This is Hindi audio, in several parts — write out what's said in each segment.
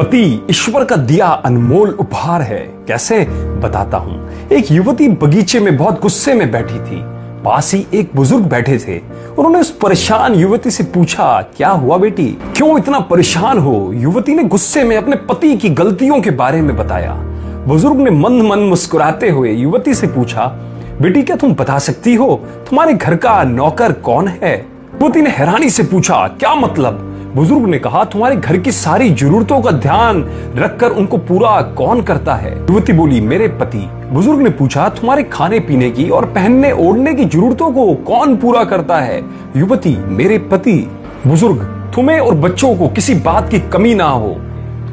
पति ईश्वर का दिया अनमोल उपहार है। कैसे? बताता हूं। एक युवती बगीचे में बहुत गुस्से में बैठी थी। पास ही एक बुजुर्ग बैठे थे। उन्होंने उस परेशान युवती से पूछा, क्या हुआ बेटी, क्यों इतना परेशान हो? युवती ने गुस्से में अपने पति की गलतियों के बारे में बताया। बुजुर्ग ने मंद मंद मुस्कुराते हुए युवती से पूछा, बेटी क्या तुम बता सकती हो तुम्हारे घर का नौकर कौन है? युवती ने हैरानी से पूछा, क्या मतलब? बुजुर्ग ने कहा, तुम्हारे घर की सारी जरूरतों का ध्यान रखकर उनको पूरा कौन करता है? युवती बोली, मेरे पति। बुजुर्ग ने पूछा, तुम्हारे खाने पीने की और पहनने ओढ़ने की जरूरतों को कौन पूरा करता है? युवती, मेरे पति। बुजुर्ग, तुम्हें और बच्चों को किसी बात की कमी ना हो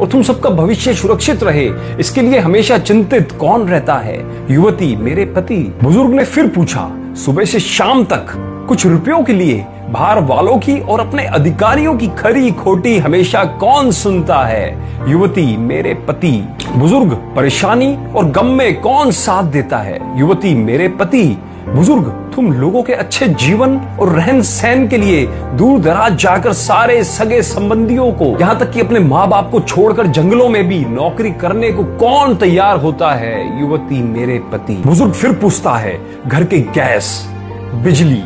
और तुम सबका भविष्य सुरक्षित रहे, इसके लिए हमेशा चिंतित कौन रहता है? युवती, मेरे पति। बुजुर्ग ने फिर पूछा, सुबह से शाम तक कुछ रुपयों के लिए बाहर वालों की और अपने अधिकारियों की खरी खोटी हमेशा कौन सुनता है? युवती, मेरे पति। बुजुर्ग, परेशानी और गम में कौन साथ देता है? युवती, मेरे पति। बुजुर्ग, तुम लोगों के अच्छे जीवन और रहन सहन के लिए दूर दराज जाकर सारे सगे संबंधियों को, यहाँ तक कि अपने माँ बाप को छोड़कर जंगलों में भी नौकरी करने को कौन तैयार होता है? युवती, मेरे पति। बुजुर्ग फिर पूछता है, घर के गैस, बिजली,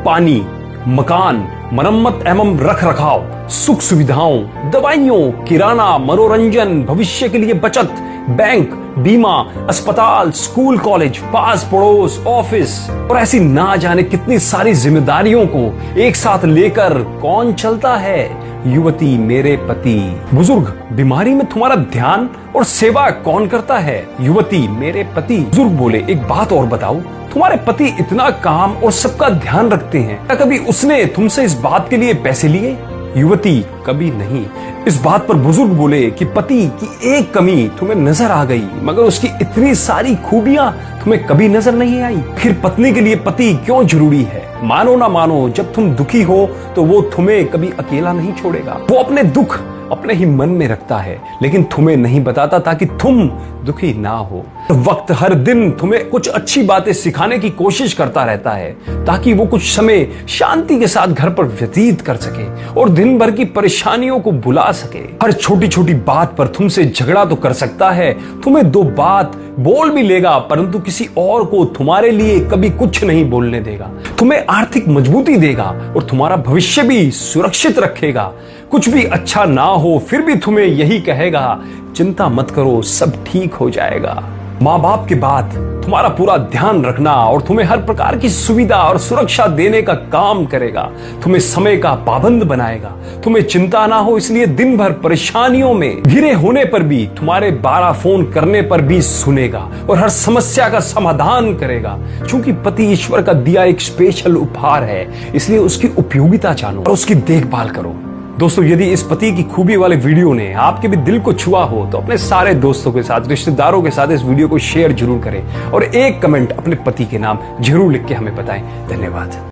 पानी, मकान, मरम्मत एवं रख रखाव, सुख सुविधाओं, दवाइयों, किराना, मनोरंजन, भविष्य के लिए बचत, बैंक, बीमा, अस्पताल, स्कूल कॉलेज, पास पड़ोस, ऑफिस और ऐसी ना जाने कितनी सारी जिम्मेदारियों को एक साथ लेकर कौन चलता है? युवती, मेरे पति। बुजुर्ग, बीमारी में तुम्हारा ध्यान और सेवा कौन करता है? युवती, मेरे पति। बुजुर्ग बोले, एक बात और बताओ, तुम्हारे पति इतना काम और सबका ध्यान रखते हैं, क्या कभी उसने तुमसे इस बात के लिए पैसे लिए? युवती, कभी नहीं। इस बात पर बुजुर्ग बोले कि पति की एक कमी तुम्हें नजर आ गई, मगर उसकी इतनी सारी खूबियां तुम्हें कभी नजर नहीं आई। फिर पत्नी के लिए पति क्यों जरूरी है? मानो ना मानो, जब तुम दुखी हो तो वो तुम्हें कभी अकेला नहीं छोड़ेगा। वो अपने दुख अपने ही मन में रखता है, लेकिन तुम्हें नहीं बताता ताकि तुम दुखी ना हो। वक्त हर दिन तुम्हें कुछ अच्छी बातें सिखाने की कोशिश करता रहता है ताकि वो कुछ समय शांति के साथ घर पर व्यतीत कर सके और दिन भर की परेशानियों को भुला सके। हर छोटी छोटी बात पर तुमसे झगड़ा तो कर सकता है, तुम्हें दो बात बोल भी लेगा, परंतु किसी और को तुम्हारे लिए कभी कुछ नहीं बोलने देगा। तुम्हें आर्थिक मजबूती देगा और तुम्हारा भविष्य भी सुरक्षित रखेगा। कुछ भी अच्छा ना हो फिर भी तुम्हें यही कहेगा, चिंता मत करो, सब ठीक हो जाएगा। माँ बाप के बाद तुम्हारा पूरा ध्यान रखना और तुम्हें हर प्रकार की सुविधा और सुरक्षा देने का काम करेगा। तुम्हें समय का पाबंद बनाएगा। तुम्हें चिंता ना हो इसलिए दिन भर परेशानियों में घिरे होने पर भी तुम्हारे 12 फोन करने पर भी सुनेगा और हर समस्या का समाधान करेगा। क्योंकि पति ईश्वर का दिया एक स्पेशल उपहार है, इसलिए उसकी उपयोगिता जानो और उसकी देखभाल करो। दोस्तों, यदि इस पति की खूबी वाले वीडियो ने आपके भी दिल को छुआ हो तो अपने सारे दोस्तों के साथ, रिश्तेदारों के साथ इस वीडियो को शेयर जरूर करें और एक कमेंट अपने पति के नाम जरूर लिख के हमें बताएं। धन्यवाद।